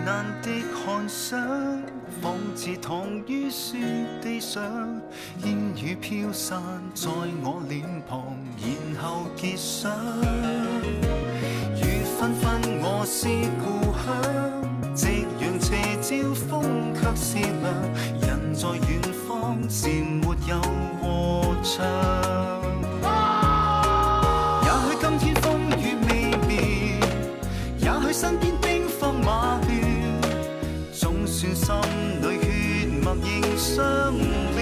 難的看想，仿似躺於雪地上，煙雨飄散在我臉龐，然後結霜。雨紛紛，我是故鄉，夕陽斜照，風卻是涼。人在遠方，漸沒有和唱。也許今天風雨未滅，也許身邊兵荒馬亂，總算心裏血脈仍相連。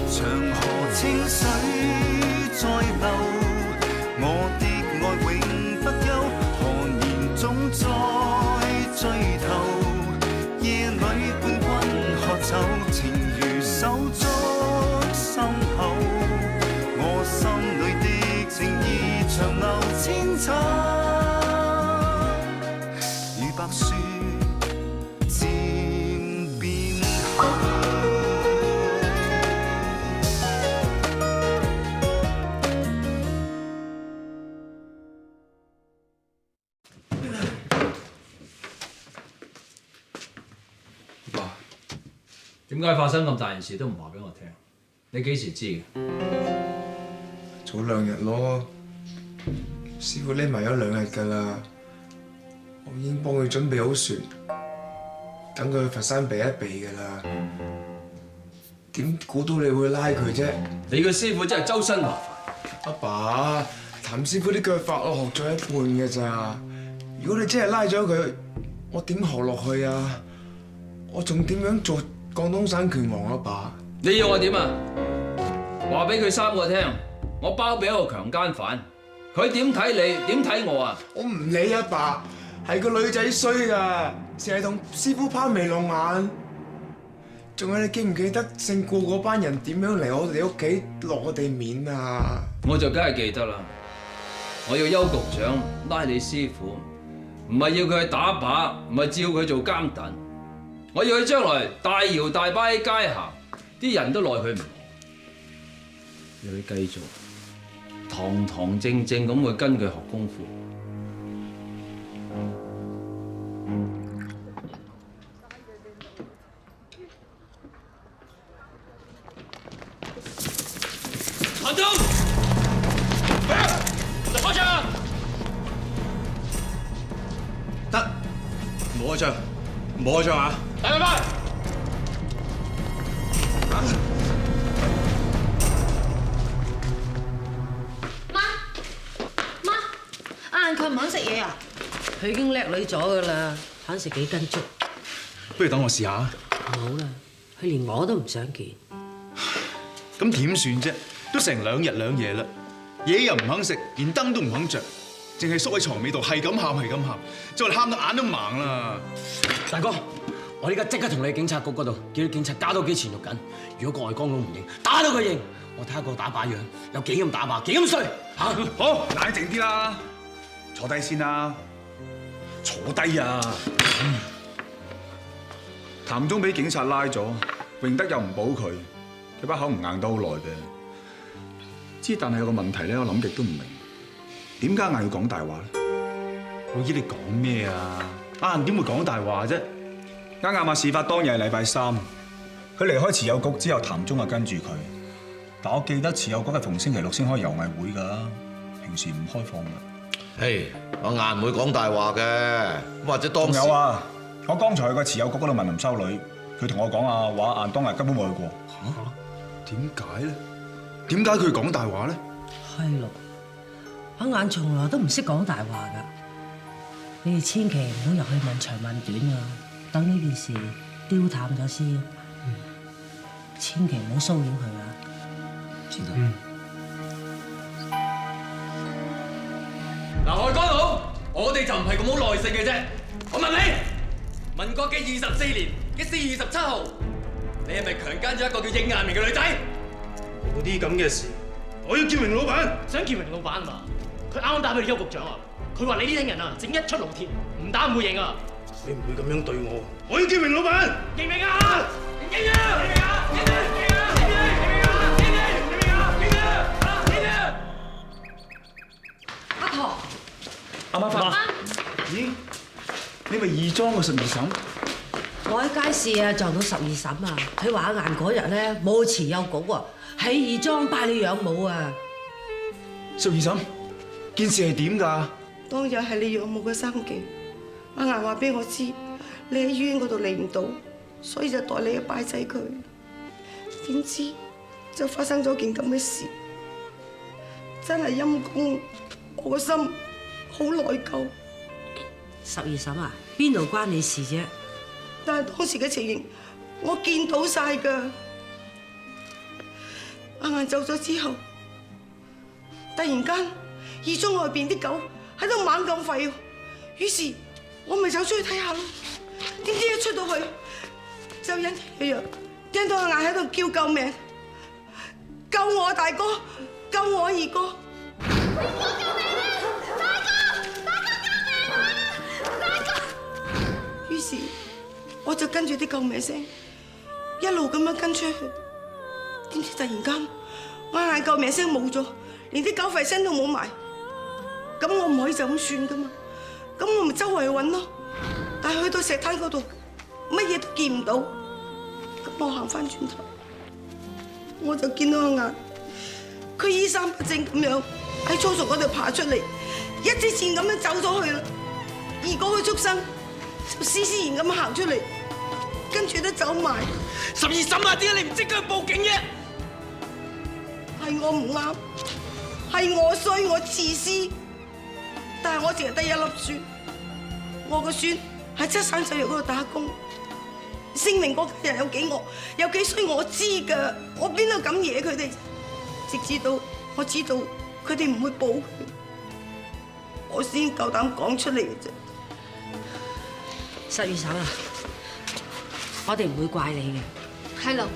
長河清水在流，我的愛永不休，何年總在追頭，夜裏伴君喝酒，情如手足心口，我心裏的情意長流千秋，與白雪漸變厚。點解發生咁大件事都唔話俾我聽？你幾時知嘅？早2日咯，師傅匿埋咗2日㗎啦。我已經幫佢準備好船，等佢去佛山避一避㗎啦。點估到你會拉佢啫？你個師傅真係周身麻煩。阿爸，譚師傅啲腳法我學咗一半㗎咋。如果你真係拉咗佢，我點學落去啊？我仲點樣做廣東省拳王啊爸？你要我點啊？話俾佢3個聽，我包庇一個強姦犯，佢點睇你？點睇我啊？我唔理啊爸，係個女仔衰噶，成日同師傅拋眉弄眼。仲有你記唔記得姓顧嗰班人點樣嚟我哋屋企落我哋面啊？我就梗係記得啦。我要邱局長拉你師傅，唔係要佢去打靶，唔係照佢做監躉。我要佢將來大搖大擺喺街行，啲人都奈佢唔何。要佢繼續堂堂正正咁去跟佢學功夫。行動！嚟開槍！得，冇開槍，冇開槍啊！嚟快快！佢唔肯食嘢啊！佢已經叻女咗噶啦，肯食幾斤粥。不如等我試下啊！好啦，佢連我都唔想見。咁點算啫？都成2日2夜啦，嘢又唔肯食，連燈都唔肯着，淨係縮喺床尾度，係咁喊，係咁喊，就嚟喊到眼都盲啦！大哥，我依家即刻同你去警察局嗰度，叫啲警察加多幾錢肉緊。如果個外光佬唔認，打到佢認，我睇下個打靶樣有幾咁打靶，幾咁衰嚇！好，冷靜啲啦，坐低先啦，坐低啊！譚忠俾警察拉咗，榮德又唔保佢，佢把口唔硬得好耐嘅。之但係有個問題咧，我諗極都唔明，點解硬要講大話咧？老姨你講咩啊？硬點會講大話啫？啱啊！事發當日係禮拜3，佢離開持有局之後，譚忠就跟住佢。但我記得持有局係逢星期6先開遊藝會㗎，平時唔開放㗎。嘿，我硬唔會講大話嘅，或者當時仲有啊！我剛才去個持有局嗰度問林修女，佢同我講啊，話硬當日根本冇去過。嚇？點解咧？點解佢講大話咧？係咯，阿眼從來都唔識講大話㗎。你哋千祈唔好入去問長問短啊！等呢件事丟淡咗先，千祈唔好騷擾佢啊！知道。嗱，外江佬，我哋就唔係咁好耐性嘅啫。我問你，民國嘅24年嘅4月17號，你係咪強姦咗一個叫應亞明嘅女仔？嗰啲咁嘅事，我要叫明老闆。想叫明老闆嘛？佢啱啱打俾你邱局長啊！佢話你呢啲人啊，整一出爐鐵，唔打唔會認啊！你唔會咁樣對我，我要叫明老闆。認唔認啊？認啊！認唔認啊？認啊！認啊！認啊！認啊！認啊！認啊！阿婆，阿媽發。媽，咦？你咪二莊個12嬸？我喺街市啊撞到12嬸啊，佢話阿晏嗰日咧冇辭有局喎，喺義莊拜你養母啊。12嬸，件事係點㗎？當日係你養母嘅生忌，阿晏話俾我知，你喺醫院嗰度嚟唔到，所以就代你去拜祭佢。點知就發生咗件咁嘅事，真係陰公，我個心好內疚。12嬸啊，邊度關你事啫？但係當時嘅情形，我見到晒㗎。阿晏走咗之後，突然間義莊外邊啲狗喺度猛咁吠，於是我咪走出去睇下咯。點知一出到去，就隱隱約約聽到阿晏喺度叫救命，救我大哥，救我二哥。於是我就跟住啲救命聲，一路咁樣跟出去。點知突然間，我嗌救命聲冇咗，連啲狗吠聲都冇埋。咁我唔可以就咁算噶嘛，咁我咪周圍去揾咯。但係去到石灘嗰度，乜嘢都見唔到。咁我行翻轉頭，我就見到阿晏，佢衣衫不整咁樣喺粗熟嗰度爬出嚟，一支箭咁樣走咗去啦。而嗰個畜生就斯斯然咁行出嚟，跟住都走埋。12嬸啊，點解你唔即刻報警嘅？係我唔啱，係我衰，我自私。但係我淨係得一粒孫，我個孫喺七省製藥嗰度打工，姓名嗰家人有幾惡，有幾衰我知㗎，我邊度敢惹佢哋？直至到我知道佢哋唔會保佢，我先夠膽講出嚟嘅啫。12嬸啊，我哋唔會怪你嘅。係咯，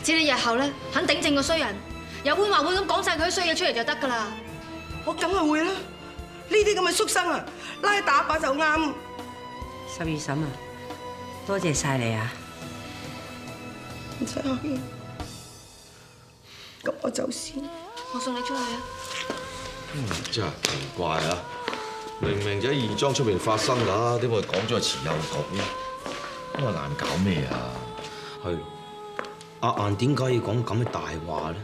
只你日後咧肯頂正個衰人，有碗話會咁講晒佢啲衰嘢出嚟就得㗎啦。我梗係會啦，呢啲咁嘅畜生啊，拉去打靶就啱。12嬸啊，多謝晒你啊！唔使客氣，咁我走先。我送你出去啊！真係奇怪啊！明明就喺義莊出邊發生㗎，點會講咗持有局咧？咁阿晏搞咩啊？係阿晏點解要講咁嘅大話咧？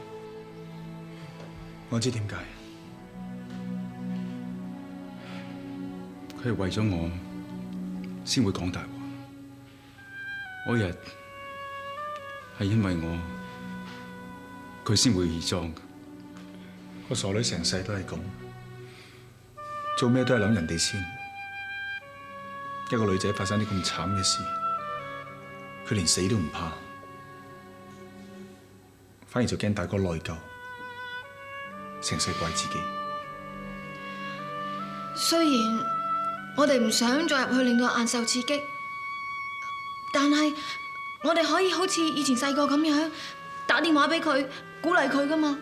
我知點解，佢係為咗我先會講大話。嗰日係因為我，佢先會義莊。個傻女成世都係咁，做咩都係諗人哋先。一個女仔發生啲咁慘嘅事，佢連死都唔怕，反而就驚大哥內疚，成世怪自己。雖然我哋唔想再入去令到阿晏受刺激，但係我哋可以好似以前細個咁樣打電話俾佢，鼓勵佢㗎嘛。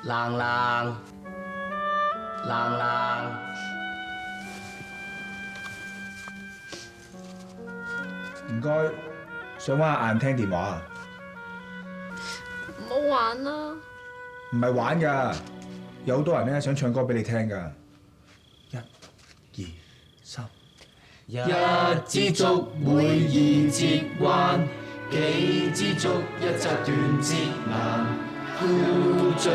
冷冷，冷冷，唔該，想揾阿晏聽電話啊？唔好玩啦！唔係玩㗎，有好多人咧想唱歌俾你聽㗎。1、2、3。一支竹每2節彎，幾支竹一紮斷節難。孤掌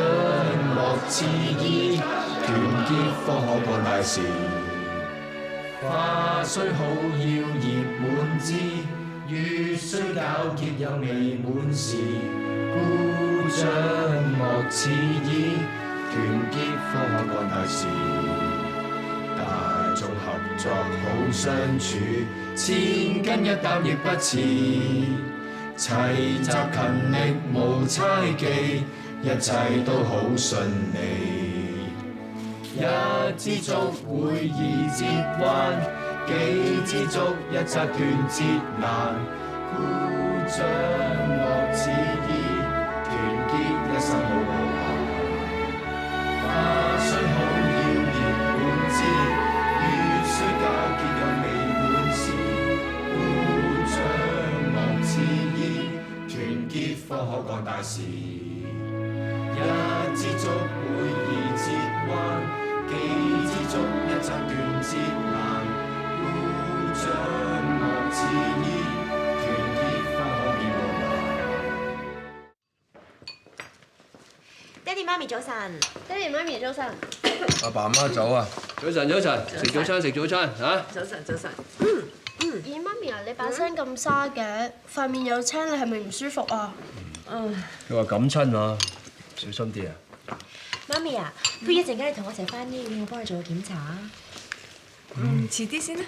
莫似衣，團結方可幹大事。花雖好要葉滿枝，月雖皎潔有未滿時。孤掌莫似衣，團結方可幹大事。大眾合作好相處，千斤一擔亦不遲。齊集勤力無猜忌，一切都好順利。一支竹會2節彎，幾支竹一則斷節難，故障莫似意，團結一生好無限。花雖好耀熱滿枝，月雖皎潔又未滿時，故障莫似意，團結科學幹大事。一支竹會易折彎，幾支竹一則斷節難，故障莫似意，團結科學變無限。爹哋媽咪早晨，爹哋媽咪早晨。阿爸阿媽早啊！早晨，早晨，食早餐，食早餐嚇。早晨，早晨。咦，媽咪啊，你把聲咁沙嘅，塊面有青，你係咪唔舒服啊？佢話感親啊，小心啲啊！媽咪啊，不如一陣間你同我一齊翻醫院，我幫你做個檢查啊。遲啲先啦，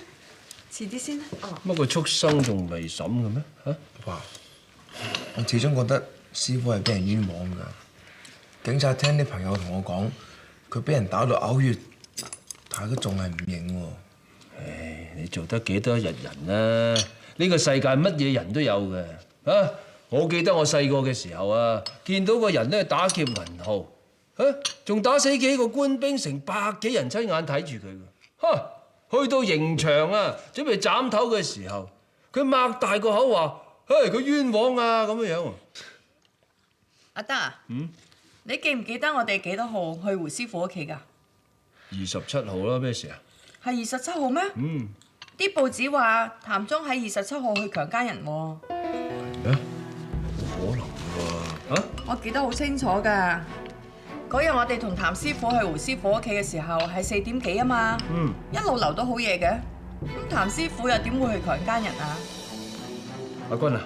遲啲先啦。乜個畜生仲未審嘅咩？嚇！爸，我始終覺得師傅係俾人冤枉㗎。警察廳啲朋友同我講，佢俾人打到嘔血，但係都仲係唔認喎。唉，你做得幾多日人啊？呢個世界乜嘢人都有嘅啊！我記得我細個嘅時候啊，見到個人咧打劫銀號，仲打死幾個官兵，成百幾人親眼睇住佢嘅。去到刑場啊，準備斬頭嘅時候，佢擘大個口話：佢冤枉啊咁樣樣。阿德啊，你記唔記得我哋幾多號去胡師傅屋企㗎27號啦，咩事啊？係27號咩？啲報紙話譚忠喺27號去強姦人喎。咩？冇可能喎！我記得好清楚㗎。嗰日我哋同譚師傅去胡師傅屋企嘅時候係4點幾啊嘛。一路留到好夜嘅。咁譚師傅又點會去強姦人啊？阿君啊，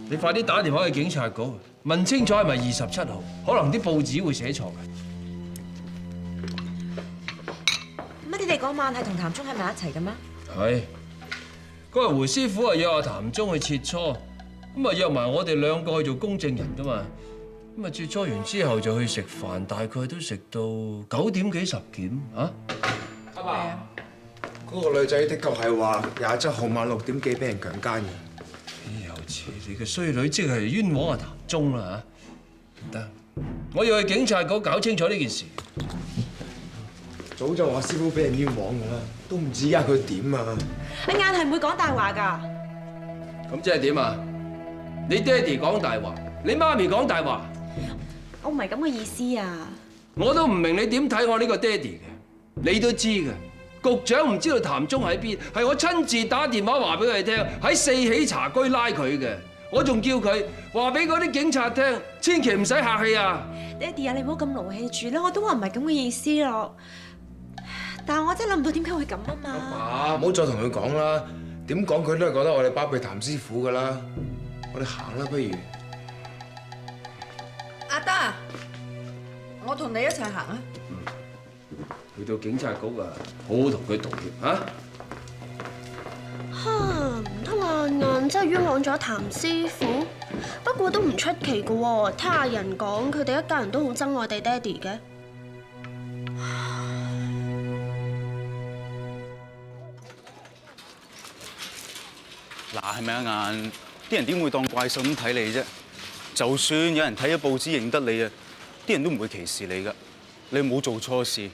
你快啲打電話去警察局問清楚係咪27號，可能啲報紙會寫錯嘅。乜你哋嗰晚係同譚忠喺埋一齊嘅咩？係。嗰日胡師傅啊約阿譚忠去切磋，咁啊約埋我哋兩個去做公證人㗎嘛。咁啊切磋完之後就去食飯，大概都食到9點幾10點啊。阿爸，嗰個女仔的確係話27號晚6點幾俾人強姦嘅。又似你個衰女，即係冤枉阿譚忠啦嚇！唔得，我要去警察局搞清楚呢件事。早就話師傅俾人冤枉㗎啦，都唔知而家佢點啊！阿晏係唔會講大話㗎。咁即係點啊？你爹哋講大話，你媽咪講大話。我唔係咁嘅意思啊！我都唔明你點睇我呢個爹哋嘅，你都知嘅。局長唔知道譚忠喺邊，係我親自打電話話俾佢哋聽，喺4喜茶居拉佢嘅。我仲叫佢話俾嗰啲警察聽，千祈唔使客氣啊！爹哋啊，你唔好咁勞氣住啦，我都話唔係咁嘅意思咯。但係我真係諗唔到點解會咁啊嘛！爸，唔好再同佢講啦，點講佢都係覺得我哋包庇譚師傅㗎啦。我哋行啦，不如。阿德，我同你一齊行啊！去到警察局啊，好好同佢道歉嚇。唔通阿晏真係冤枉咗譚師傅？不過都唔出奇㗎喎，聽下人講，佢哋一家人都好憎我哋爹哋嘅。嗱，係咪啊晏？啲人點會當怪獸咁睇你啫？就算有人睇咗報紙認得你啊，啲人都唔會歧視你噶。你冇做錯事，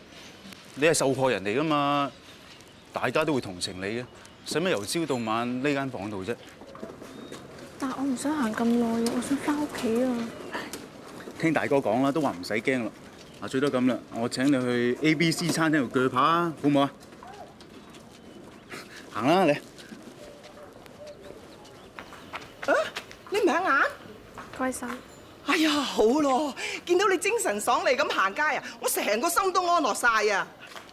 你係受害人嚟噶嘛，大家都會同情你嘅。使乜由朝到晚呢間房度啫？但係我唔想行咁耐啊，我想翻屋企啊！聽大哥講啦，都話唔使驚啦。嗱，最多咁啦，我請你去 ABC 餐廳度鋸扒啊，好唔好啊？行啦，你。你唔係阿晏？乖晒。哎呀，好咯，見到你精神爽利咁行街啊，我成個心都安樂晒啊！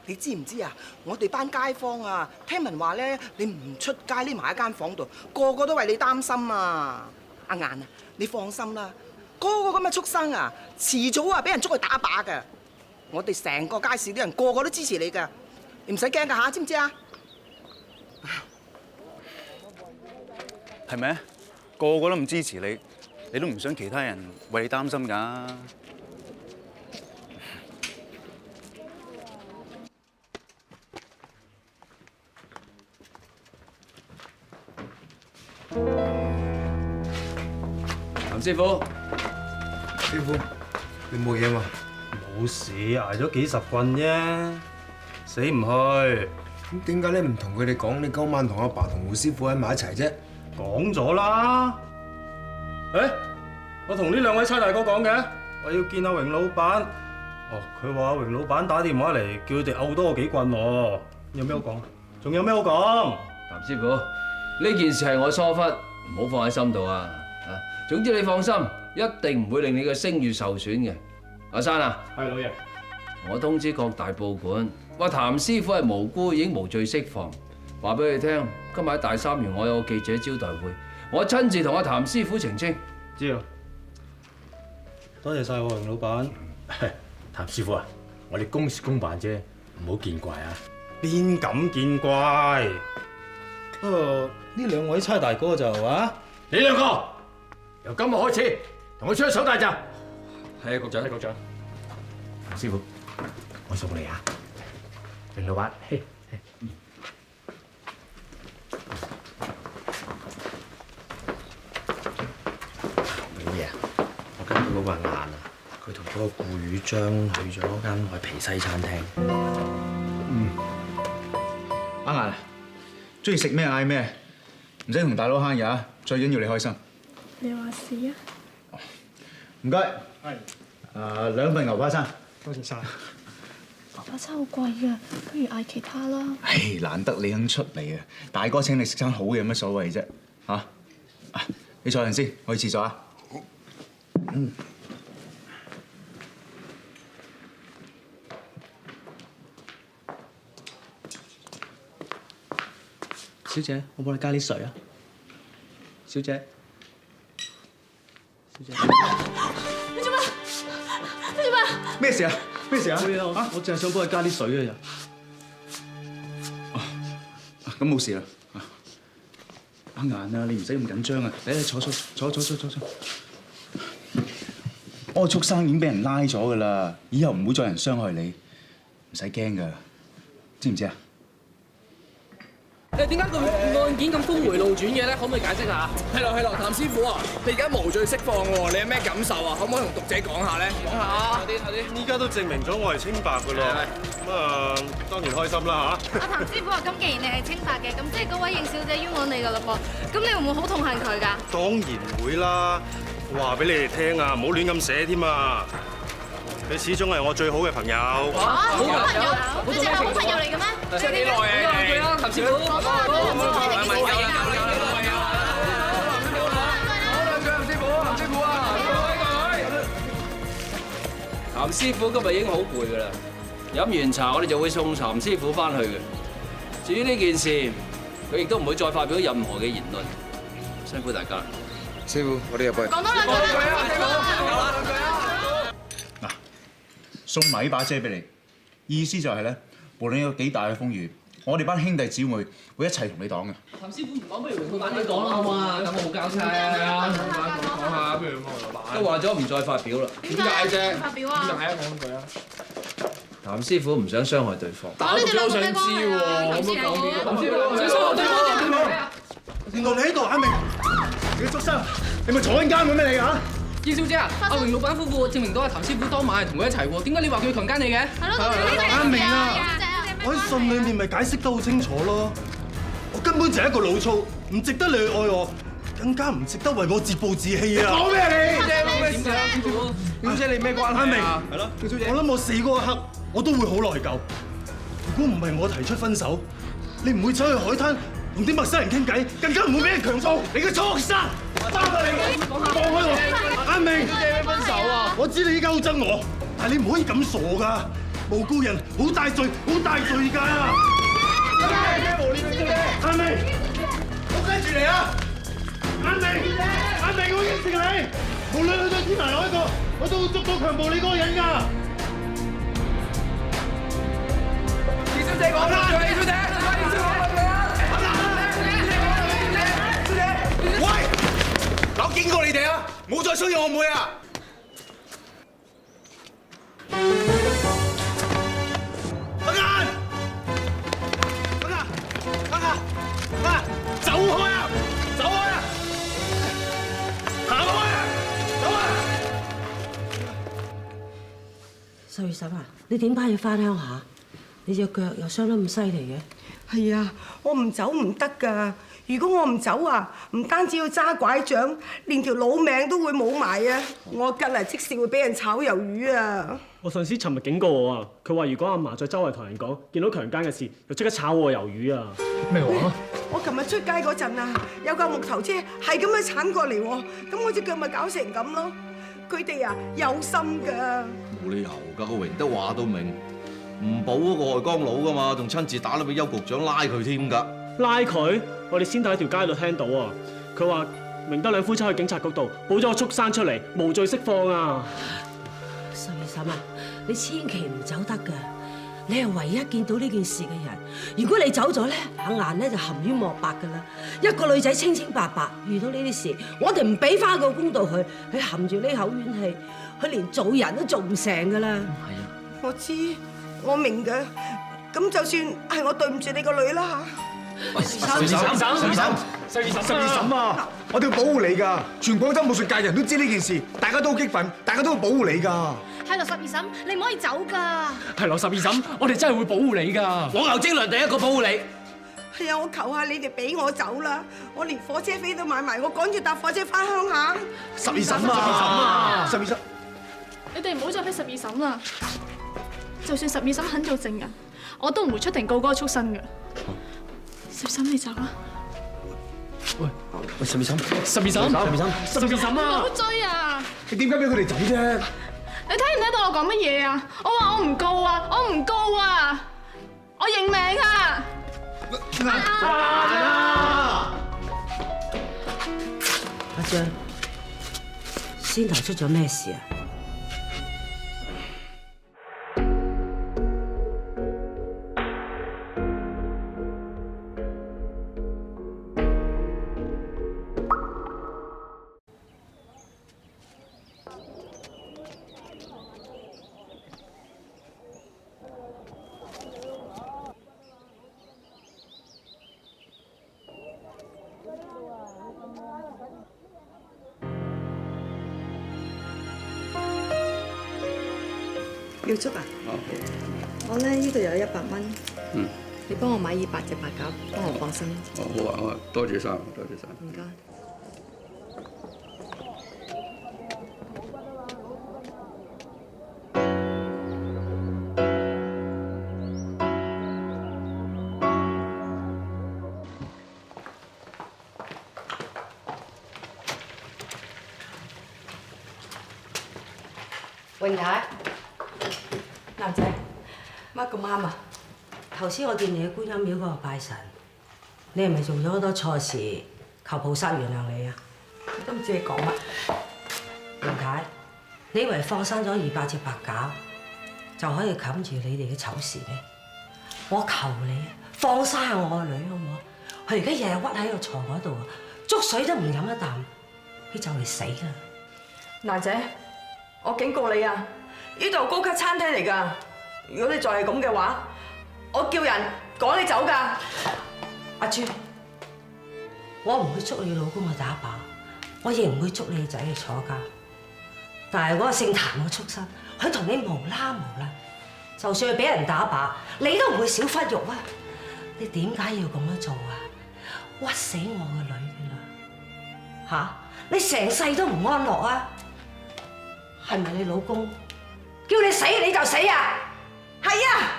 你知唔知啊？我哋班街坊啊，聽聞話咧，你唔出街匿埋喺間房度，個個都為你擔心啊！阿晏啊，你放心啦，嗰個咁嘅畜生啊，遲早啊俾人捉去打靶㗎。我哋成個街市啲人個個都支持你㗎，你唔使驚㗎嚇，知唔知啊？係咪？個個都唔支持你，你都唔想其他人為你擔心㗎。譚師傅，師傅，你冇嘢嘛？冇事，捱咗幾十棍啫，死唔去。咁點解你唔同佢哋講你今晚同阿爸同胡師傅喺埋一齊啫？講咗啦。誒，我同呢兩位差大哥講嘅，我要見阿榮老闆。哦，佢話阿榮老闆打電話嚟，叫佢哋毆多我幾棍喎。有咩好講？仲有咩好講？譚師傅，呢件事係我疏忽，唔好放喺心度啊！總之你放心，一定唔會令你嘅聲譽受損嘅。阿山啊，係老爺，我通知各大報館，話譚師傅係無辜，已經無罪釋放。話俾佢聽，今日喺大三元我有個記者招待會，我親自同阿譚師傅澄清。知道。多謝晒喎，榮老闆。譚師傅啊，我哋公事公辦啫，唔好見怪啊！邊敢見怪？不過呢兩位差大哥就啊，你兩個由今日開始同我出去守大閘。係啊，局長。係局長。譚師傅，我送你啊！榮老闆，嘿。老爺，我跟到嗰個眼啊，佢同嗰個顧宇章去咗間外皮西餐廳。阿顏，中意食咩嗌咩，唔使同大佬慳嘢啊！最緊要你開心。你話事啊？唔該。係。2份牛扒餐。多謝晒。牛扒餐好貴㗎，不如嗌其他啦。唉，難得你肯出嚟啊！大哥請你食餐好嘅有乜所謂啫？嚇！你坐陣先，我去廁所啊。小姐，我幫你加啲水啊。小姐。你做乜？你做乜？咩事啊？咩事啊？冇嘢啊！我淨係想幫你加啲水嘅咋。咁冇事啦。阿顏啊，你唔使咁緊張啊！嚟坐。我個畜生已經俾人拉咗㗎啦，以後唔會再有人傷害你，唔使驚㗎，知唔知啊？點解個案件咁峰迴路轉嘅咧？可唔可以解釋下？係咯，譚師傅啊，你而家無罪釋放喎，你有咩感受啊？可唔可以同讀者講下咧？講下。依家都證明咗我係清白㗎咯。咁啊，當然開心啦嚇。阿譚師傅話：咁既然你係清白嘅，咁即係嗰位應小姐冤枉你㗎啦噃。咁你會唔會好痛恨佢㗎？當然會啦。話俾你哋聽啊，唔好亂咁寫添啊！你始終係我最好嘅朋友。好朋友？你淨係好朋友嚟嘅咩？即係幾耐啊？譚師傅。譚師傅今日已經好攰㗎啦，飲完茶我哋就會送譚師傅翻去嘅。至於呢件事，佢亦都唔會再發表任何嘅言論。辛苦大家。師傅，我哋入去。講多兩句嗱，送埋呢把遮俾你，意思就係咧，無論有幾大嘅風雨，我哋班兄弟姊妹會一齊同你擋嘅。譚師傅唔講，不如榮老闆你講啦，好嘛？咁我冇交差啊！講下，不如都話咗唔再發表啦。點解啫？發表啊！講句啊！譚師傅唔想傷害對方。但我哋都想知喎，可唔可以講啲？譚師傅，想傷害對方點樣？原來你喺度，阿明，你個畜生，你咪坐緊監嘅咩你嚇？葉小姐啊，阿榮老闆夫婦證明到阿譚師傅當晚係同佢一齊喎，點解你話佢強姦你嘅？係咯，阿明啊，我喺信裡面咪解釋得好清楚咯，我根本就係一個老粗，唔值得你去愛我，更加唔值得為我自暴自棄啊！講咩你？點解啊？小姐你咩關係？阿明，係咯，小姐，我諗我死嗰一刻，我都會好內疚。如果唔係我提出分手，你唔會走去海灘同啲陌生人傾偈，更加唔會俾人強暴。你個畜生！放開你！放開我！阿明，小姐分手啊！我知你依家好憎我，但係你唔可以咁傻㗎，無辜人好大罪，好大罪㗎！阿明，我跟住你啊！阿明，我應承你，無論去到天涯海角，我都會捉到強暴你嗰個人㗎。葉小姐講啦，葉小姐，喂，我警告你哋啊，唔好再騷擾我妹啊！走開啊！走開啊！行開啊！秀月嬸啊，你點解要翻鄉下？你隻腳又傷得咁犀利嘅？係啊，我唔走唔得㗎。如果我唔走啊，唔單止要揸拐杖，連條老命都會冇埋啊！我吉嚟即時會俾人炒魷魚啊！我上司尋日警告我啊，佢話如果阿嫲再周圍同人講見到強姦嘅事，就即刻炒我魷魚啊！咩話？我琴日出街嗰陣啊，有架木頭車係咁樣鏟過嚟喎，咁我隻腳咪搞成咁咯。佢哋啊有心㗎。冇理由㗎，個榮德話到明唔保嗰個外江佬㗎嘛，仲親自打到俾邱局長拉佢添㗎。拉佢？我哋先喺條街度聽到啊，佢話榮德兩夫妻去警察局度保咗個畜生出嚟，無罪釋放啊！秀月嬸啊，你千祈唔走得㗎，你係唯一見到呢件事嘅人。如果你走咗咧，阿顏咧就含冤莫白㗎啦。一個女仔清清白白遇到呢啲事，我哋唔俾翻個公道佢含住呢口怨氣，佢連做人都做唔成㗎啦。係啊，我知，我明㗎。咁就算係我對唔住你個女啦嚇。秀月嬸啊！我哋要保護你㗎，全廣州武術界人都知呢件事，大家都好激憤，大家都會保護你㗎。係咯，十二嬸，你唔可以走㗎。係咯，十二嬸，我哋真係會保護你㗎。我牛精良第一個保護你。係啊，我求下你哋俾我走啦！我連火車飛都買埋，我趕住搭火車翻鄉下。十二嬸啊！十二嬸，你哋唔好再逼十二嬸啦！就算十二嬸肯做證人，我都唔會出庭告嗰個畜生㗎。十二嬸，你走啦！喂，十二嬸，十二嬸，十二嬸唔啊！好追啊！你點解俾佢哋走啫？你睇唔睇到我講乜嘢啊？我話我唔告啊！我唔告啊！我認命啊！阿張，先頭出咗咩事啊？要粥啊？我咧呢度有100蚊，你幫我買200隻白鴿，幫我放生。好啊，好啊，多謝晒，多謝晒。唔該。榮太，男仔，乜咁啱啊？頭先我見你喺觀音廟嗰度拜神，你係咪做咗好多錯事，求菩薩原諒你啊？我都唔知你講乜。榮太，你以為放生咗200隻白鴿就可以冚住你哋嘅醜事咩？我求你啊，放生下我個女好唔好？佢而家日日屈喺個床嗰度啊，粥水都唔飲一啖，佢就嚟死啦！娜姐，我警告你啊！呢度高級餐廳嚟㗎，如果你再係咁嘅話，我叫人趕你走㗎。阿朱，我唔會捉你老公去打靶，我亦唔會捉你仔去坐監。但係嗰個姓譚嘅畜生，佢同你無啦無啦，就算係俾人打靶，你都唔會少忽肉啊！你點解要咁樣做啊？屈死我個女㗎啦！嚇，你成世都唔安樂啊！係咪你老公叫你死你就死啊？係啊！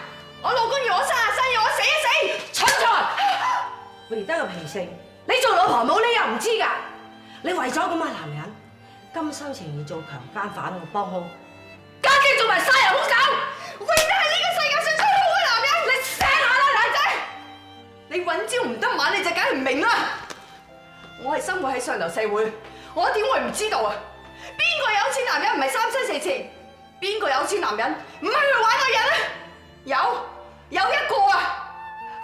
我老公要我生啊生，要我死啊死！蠢材！榮德個脾性，你做老婆冇理由唔知㗎。你為咗咁嘅男人，甘心情願做強姦犯個幫兇，家竟做埋殺人兇手！榮德係呢個世界上最好嘅男人，你醒下啦，奶仔！你揾朝唔得晚，你就梗係唔明啦。我係生活喺上流社會，我點會唔知道啊？邊個有錢男人唔係三妻四妾？邊個有錢男人唔係去玩女人啊？有一個啊，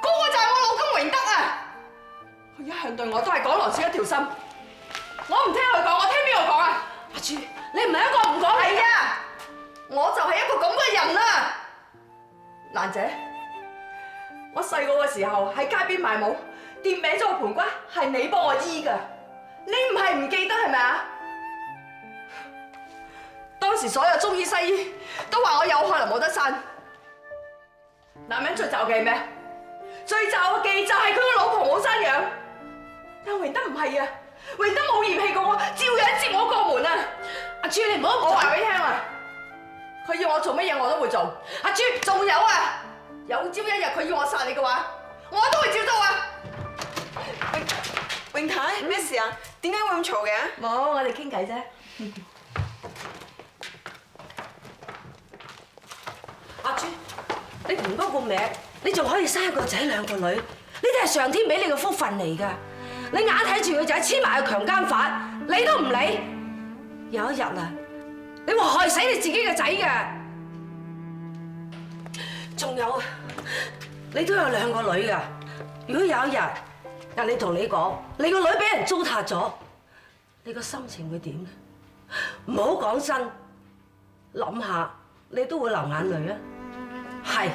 嗰個就係我老公榮德啊！佢一向對我都係講羅似一條心，我唔聽佢講，我聽邊個講啊？阿朱，你唔係一個唔講理啊！我就係一個咁嘅人啊！蘭姐，我細個嘅時候喺街邊賣帽，跌歪咗個盤骨，係你幫我醫㗎，你唔係唔記得係咪啊？當嗰時所有中醫西醫都話我有可能冇得生。男人最罩忌咩？最罩忌就係佢個老婆冇生養。但榮德唔係啊，榮德冇嫌棄過我，照樣接我過門啊！阿朱，你唔好，我話俾你聽啊，佢要我做乜嘢我都會做。阿朱，仲有啊，有朝一日佢要我殺你嘅話，我都會照做啊！榮太，咩事啊？點解會咁嘈嘅？冇，我哋傾偈啫。阿朱，你唔嗰個名，你仲可以生一個仔兩個女，呢啲係上天俾你嘅福分嚟㗎。你眼睇住佢仔黐埋個強姦犯，你都唔理。有一日啊，你會害死你自己嘅仔㗎。仲有啊，你都有兩個女㗎。如果有一日，人哋同你講，你個女俾人糟蹋咗，你個心情會點咧？唔好講真，諗下你都會流眼淚啊！係，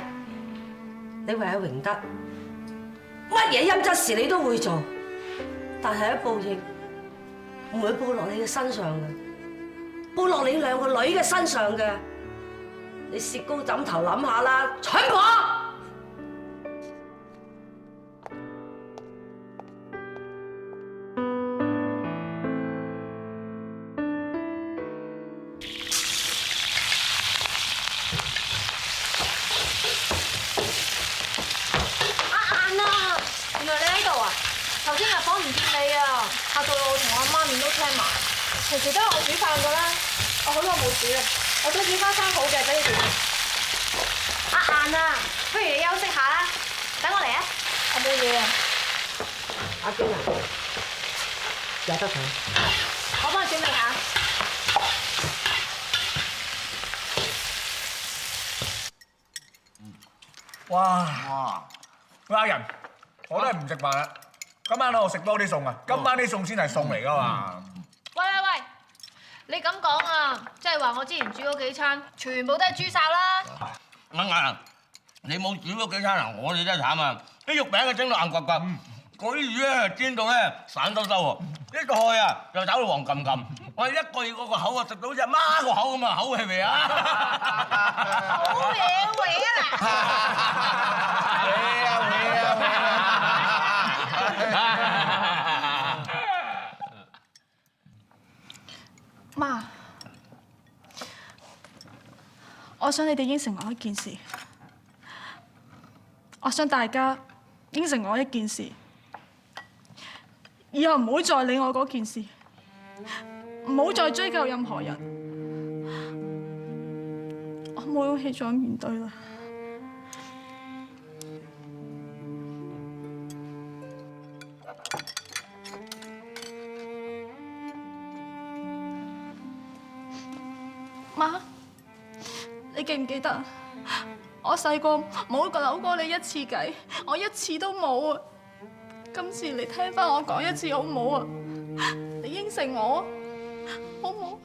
你為咗榮德，乜嘢陰質事你都會做，但係喺報應唔會報落你嘅身上嘅，報落你兩個女嘅身上嘅。你薛高枕頭諗下啦，蠢婆！頭先入房唔見你啊，嚇到我同我媽咪都聽埋。平時都係我煮飯㗎啦，我好耐冇煮啦，我都煮翻餐好嘅俾你哋食。阿晏啊，不如你休息下啦，等我嚟啊。我冇嘢啊。阿娟啊，有得佢。我幫你準備下。哇！喂，阿仁，我都係唔食飯啦。今晚我食多啲餸啊！今晚啲餸先係餸嚟噶嘛。喂，你咁講啊，即係話我之前煮嗰幾餐全部都係豬哨啦。阿晏，你冇煮嗰幾餐啊？我哋真係慘啊！啲肉餅啊蒸到硬骨骨，嗰啲魚咧煎到咧散收收喎，呢個菜啊又炒到黃冚冚，我一個月嗰個口啊食到隻媽個口咁啊，口氣味啊！好嘢味媽，我想你哋應承我一件事，我想大家應承我一件事，以後唔好再理我嗰件事，唔好再追究任何人，我冇勇氣再面對啦。媽，你記唔記得我細個冇扭過你一次計，我一次都冇啊！今次你聽翻我講一次好唔好啊？你應承我，好唔好？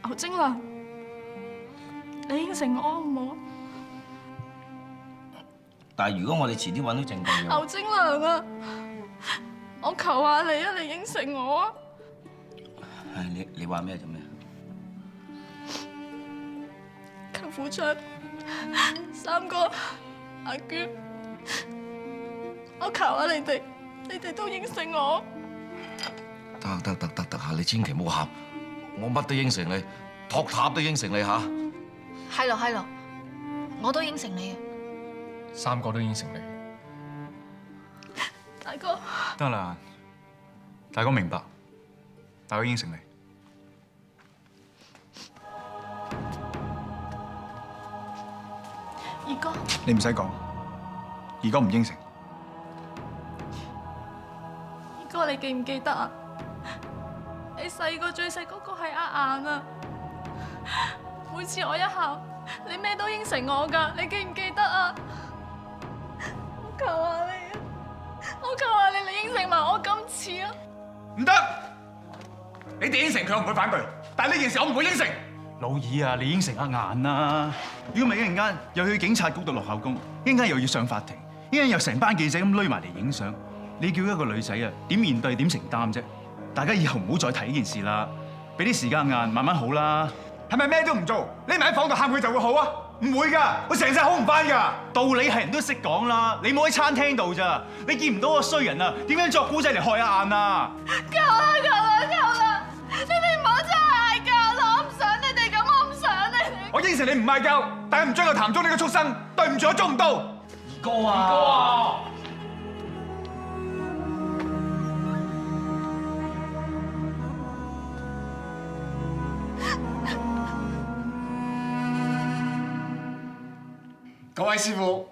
牛精良，你應承我好唔好？但係如果我哋遲啲揾到證據，牛精良啊！我求下你啊！你應承我啊！你話咩就咩？舅父卓、三哥、阿娟，我求下你哋都應承我。得嚇！你千祈唔好喊，我乜都應承你，托塔都應承你嚇。係咯，我都應承你。三個都應承你。大哥，得啦，大哥明白，大哥應承你。二哥，你唔使講，二哥唔應承。二哥，你記唔記得啊？你細個最細嗰個係阿晏啊！每次我一喊，你咩都應承我㗎，你記唔記得啊？我求下你啊！我求下你，你應承埋我今次啊！唔得，你哋應承佢，我唔會反對，但係呢件事我唔會應承。老二啊，你應承阿晏啦！如果唔係一陣間又去警察局度落口供，一陣間又要上法庭，一陣間又成班記者咁攏埋嚟影相，你叫一個女仔啊，點面對點承擔啫？大家以後唔好再提呢件事啦，俾啲時間慢慢好啦。係咪咩都唔做，匿埋喺房度喊佢就會好啊？唔會㗎，我成世好唔翻㗎。道理係人都識講啦，你冇喺餐廳度咋？你見唔到個衰人啊？點樣作古仔嚟害阿晏啊？夠啦夠啦夠啦！你哋唔好再嗌交啦！我唔想你哋咁，我唔想你哋。我應承你唔嗌交，但係唔將佢談中呢個畜生，對唔住我做唔到。二哥啊！各位師傅，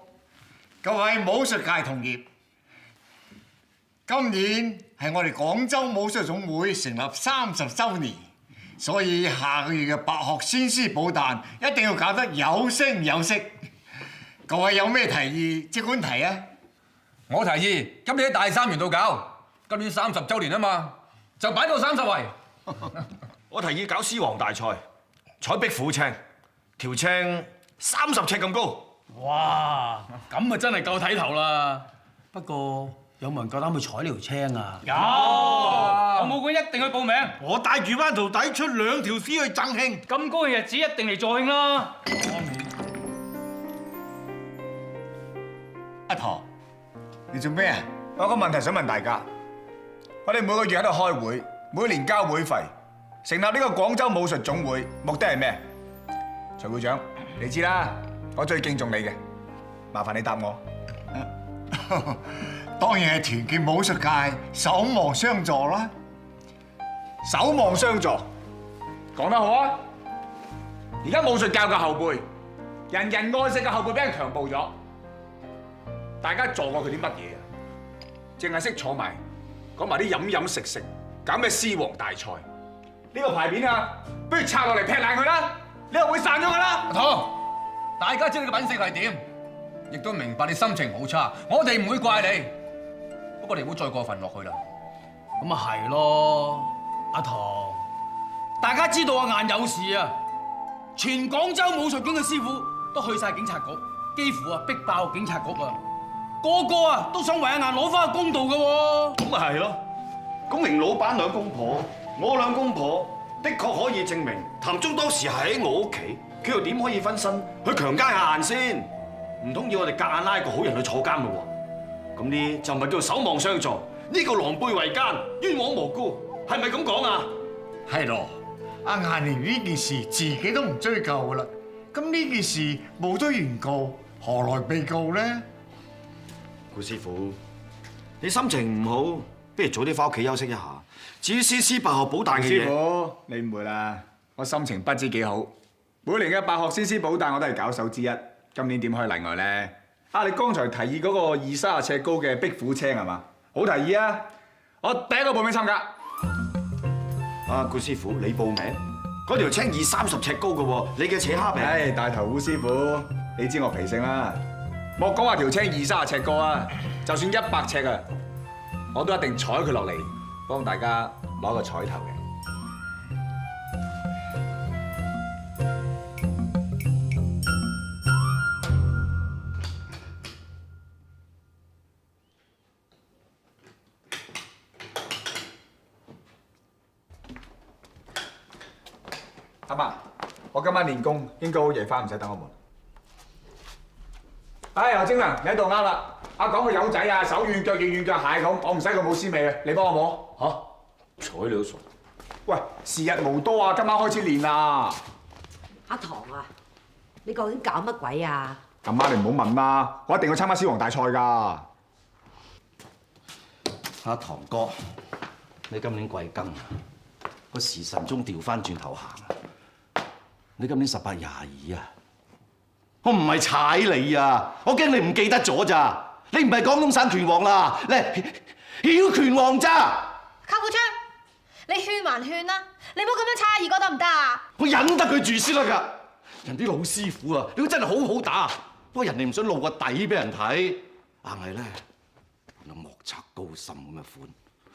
各位武術界同業，今年係我哋廣州武術總會成立30週年，所以下個月嘅白鶴仙師寶誕一定要搞得有聲有色。各位有咩提議，即管提啊！我提議今年喺大三元度搞，今年30週年啊嘛，就擺到30圍。我提議搞獅王大賽，採壁虎青，條青30尺咁高。哇！咁啊真係夠睇頭啦。不過有冇人夠膽去採呢條青啊？有，我武館一定去報名。我帶住班徒弟出2條獅去贈慶。咁高嘅日子一定嚟助慶啦。阿婆，你做咩啊？我有個問題想問大家，我哋每個月喺度開會，每年交會費，成立呢個廣州武術總會，目的係咩？徐會長，你知啦。我最敬重你嘅，麻煩你答我。當然係團結武術界，守望相助啦。守望相助，講得好啊！而家武術教嘅後輩，人人愛惜嘅後輩俾人強暴咗，大家助過佢啲乜嘢啊？淨係識坐埋講埋啲飲飲食食，搞咩獅王大賽？呢個牌匾啊，不如拆落嚟劈爛佢啦！你又會散咗佢啦！阿棠。大家知道你嘅品性係點，亦都明白你心情好差，我哋唔會怪你。不過你唔好再過分落去啦。咁啊係咯，阿棠，大家知道阿晏有事啊，全廣州武術館嘅師傅都去晒警察局，幾乎啊逼爆警察局啊，個個啊都想為阿晏攞翻個公道㗎喎。咁咪係咯，公明老闆兩公婆，我兩公婆，的確可以證明譚忠當時係喺我屋企。佢又點可以分身去強姦阿晏先？唔通要我哋夾硬拉個好人去坐監咯喎？咁呢就唔係叫守望相助，呢個狼狽為奸，冤枉無辜，係咪咁講啊？係咯，阿晏連呢件事自己都唔追究噶啦，咁呢件事冇咗原告，何來被告咧？顧師傅，你心情唔好，不如早啲翻屋企休息一下。至於仙師白鶴寶誕嘅嘢，師傅你誤會啦，我心情不知幾好。每年嘅白鶴仙師寶誕我都係搞手之一，今年點可以例外咧？啊，你剛才提議嗰個20-30尺高嘅壁虎青係嘛？好提議啊！我第一個報名參加。啊，顧師傅你報名？嗰條青20-30尺高嘅喎，你嘅扯蝦餅。唉，大頭顧師傅，你知我脾性啦。莫講話條青20-30尺高啊，就算100尺啊，我都一定採佢落嚟，幫大家攞個彩頭嘅。阿媽，我今晚練功應該好夜翻，唔使等我們。唉，何精良，你喺度啱啦。阿講個友仔啊，手軟腳軟腳蟹咁，我唔使個舞獅尾啊，你幫我摸嚇。睬你都傻。喂，時日無多啊，今晚開始練啦。阿棠啊，你究竟搞乜鬼啊？阿媽你唔好問啦，我一定要參加獅王大賽㗎。阿棠哥，你今年貴庚啊？個時辰鐘調翻轉頭行。你今年18、22啊！我唔係踩你啊，我驚你唔記得咗咋？你唔係廣東省拳王啦，你係曉拳王咋？靠副槍，你勸還勸啦，你唔好咁樣踩阿二哥得唔得啊？我忍得佢住先得㗎。人啲老師傅啊，你都真係好好打，不過人哋唔想露個底俾人睇，硬係咧有莫測高深咁嘅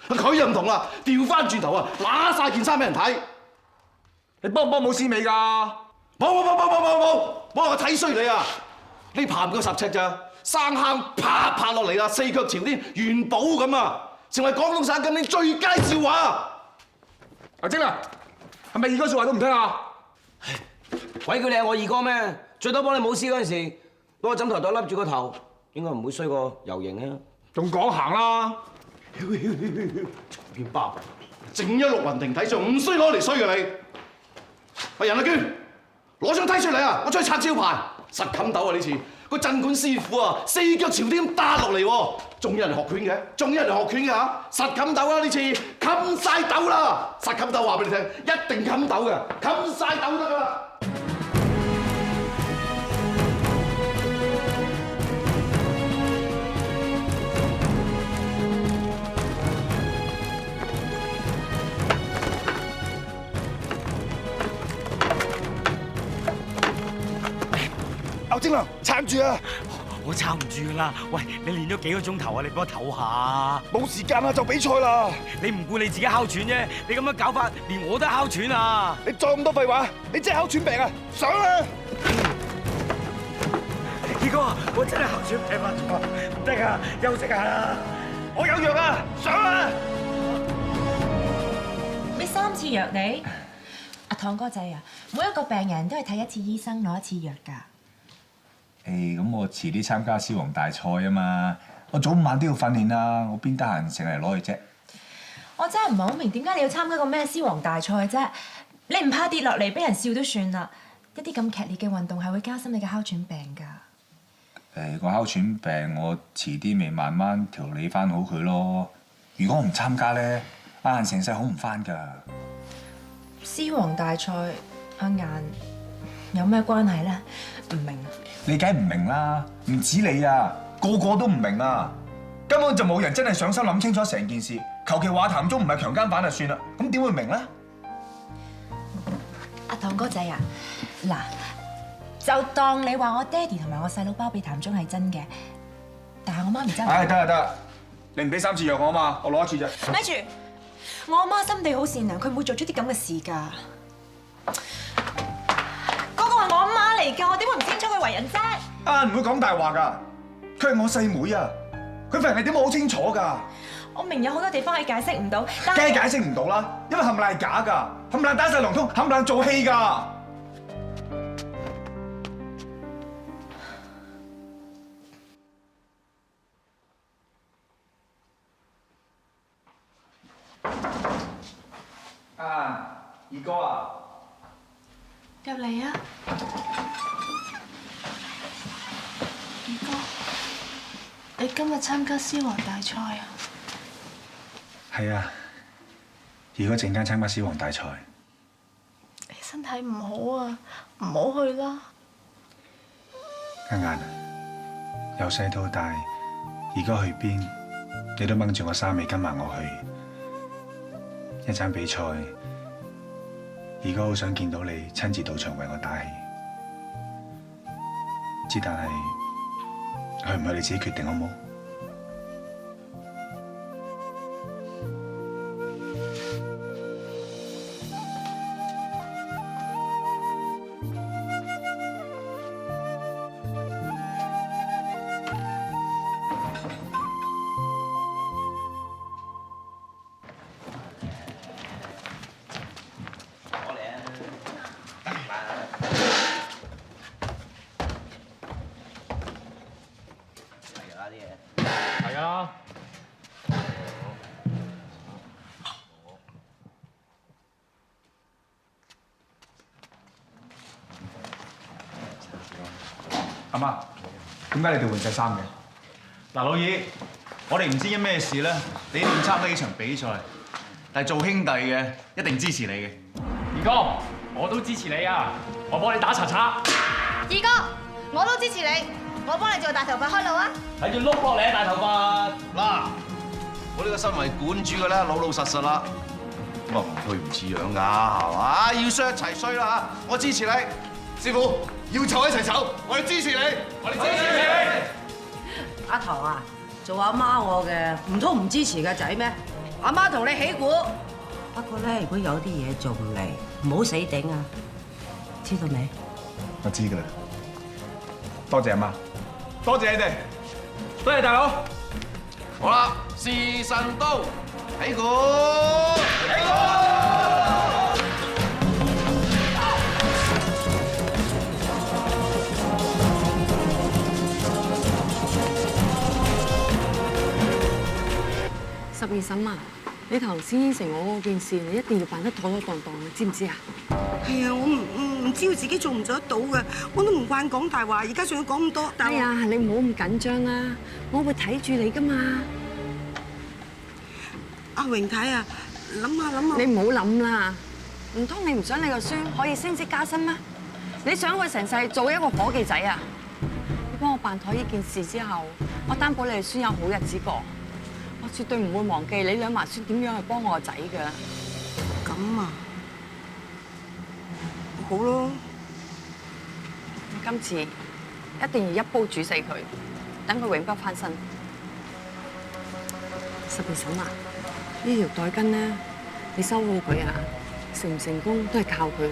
款。佢又唔同啦，調翻轉頭啊，揦曬件衫俾人睇。你幫唔幫冇師尾㗎？冇，我睇衰你啊！呢爬唔夠10尺咋生坑啪啪落嚟啊，四腳朝天，元寶咁啊，成為廣東省今年最佳笑話。阿晶啊，係咪二哥説話都唔聽啊？鬼叫你係我二哥咩？最多幫你舞獅嗰陣時，攞個枕頭袋笠住個頭，應該唔會衰過遊刑啊！仲講行啦！片包正一六雲亭睇上唔衰攞嚟衰嘅你。喂，任阿娟，攞張梯出嚟啊！我出去拆招牌，實冚斗啊呢次。個鎮館師傅啊，四腳朝天咁打落嚟喎，仲有人學拳嘅，仲有人學拳嘅嚇，實冚斗啊呢次，冚晒斗啦！實冚斗話俾你聽，一定冚斗嘅，冚晒斗得啦！牛精良，撐住啊！我撐唔住噶啦！喂，你練咗幾個鐘頭啊？你幫我唞下。冇時間啦，就比賽啦！你唔顧你自己哮喘啫，你咁樣搞法，連我都哮喘啊！你再咁多廢話，你真係哮喘病啊！上啦！二哥，我真係哮喘病發作，唔得啊，休息下啦！我有藥啊，上啦！俾3次藥你，阿堂哥仔啊，每一個病人都係睇一次醫生，攞1次藥㗎。咁我遲啲參加獅王大賽啊嘛，我早午晚都要訓練啦，我邊得閒成日攞去啫？我真係唔係好明點解你要參加個咩獅王大賽啫？你唔怕跌落嚟俾人笑都算啦，一啲咁劇烈嘅運動係會加深你嘅哮喘病㗎。個哮喘病我遲啲咪慢慢調理翻好佢咯。如果我唔參加咧，阿顏成世好唔翻㗎。獅王大賽阿顏有咩關係咧？唔明啊！你梗係唔明啦，唔止你啊，個個都唔明啊，根本就冇人真係上心諗清楚成件事，求其話譚中唔係強姦犯就算啦，咁點會明咧？阿堂哥仔啊，嗱，就當你話我爹哋同埋我細佬包庇譚中係真嘅，但係我媽咪真係。得啦，你唔俾3次藥我啊嘛，我攞1次啫。咪住，我阿媽心地好善良，佢唔會做出啲咁嘅事㗎。係我阿媽嚟㗎，我點會唔清楚佢為人啫？唔會講大話㗎，佢係我細妹啊，佢份人係點我好清楚㗎。我明有好多地方係解釋唔到，但梗係解釋唔到啦，因為冚唪唥係假㗎，冚唪唥打晒龍通，冚唪唥做戲㗎。二哥啊！入嚟啊！二哥，你今日參加獅王大賽啊？係啊，如果陣間參加獅王大賽，你身體唔好啊，唔好去啦。阿顏，由細到大，而家去邊，你都掹住我衫尾跟埋我去。一場比賽，而家好想見到你親自到場為我打氣。之但係去唔去你自己決定好冇？係啊。阿媽，點解你哋換晒衫嘅？嗱，老二，我哋唔知因咩事咧，你哋唔參加呢場比賽，但係做兄弟嘅一定支持你嘅。二哥，我都支持你啊！我幫你打查查。二哥，我都支持你，我幫你做大頭髮開路啊！睇住碌落嚟啊，大頭髮！嗱，我呢個身為館主嘅咧，老老實實啦，咁啊唔退唔似樣㗎，係嘛？要衰一齊衰啦嚇！我支持你，師傅要湊一齊湊，我哋支持你，我哋支持你。阿堂啊，做阿媽我嘅，唔通唔支持個仔咩？阿媽同你起鼓。不過咧，如果有啲嘢做唔嚟，唔好死頂啊！知道未？我知㗎啦，多謝阿媽，多謝你哋。多謝大佬。好啦，時辰到，起鼓，起鼓。十二嬸啊，你頭先應承我嗰件事，你一定要辦得妥妥當當，你知唔知啊？係啊，我唔知道自己做唔做得到嘅，我都唔慣講大話，而家仲要講咁多。哎呀，你唔好咁緊張啦，我會睇住你噶嘛。阿榮太啊，諗下諗下。你唔好諗啦，唔通你唔想你個孫可以升職加薪咩？你想佢成世做一個伙計仔啊？你幫我辦妥呢件事之後，我擔保你哋孫有好日子過。我絕對唔會忘記你兩嫲孫點樣去幫我個仔㗎。咁啊，好咯。今次一定要一煲煮死佢，等佢永不翻身。十二嬸啊，呢條袋巾咧，你收好佢啊，成唔成功都係靠佢。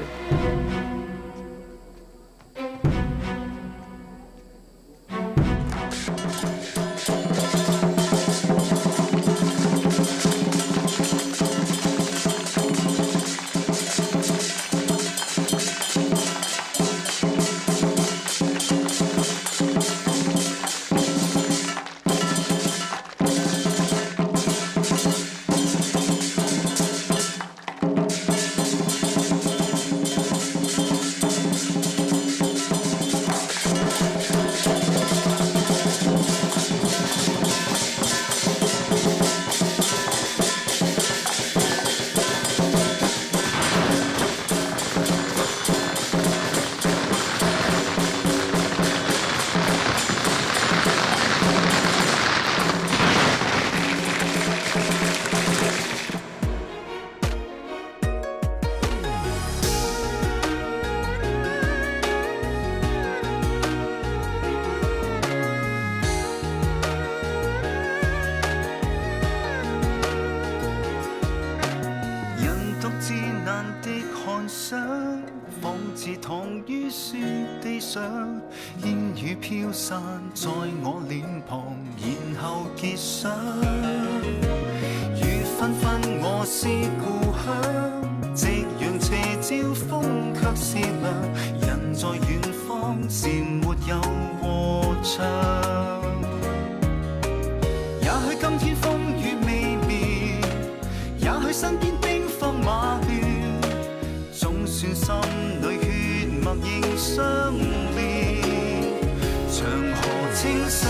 煙雨飄散在我臉龐，然後結霜。雨紛紛，我思故鄉，夕陽斜照，風卻是涼。人在遠方，漸沒有和唱。也許今天風雨未滅，也許身邊兵荒馬亂，總算心裏血脈仍相連。長河清水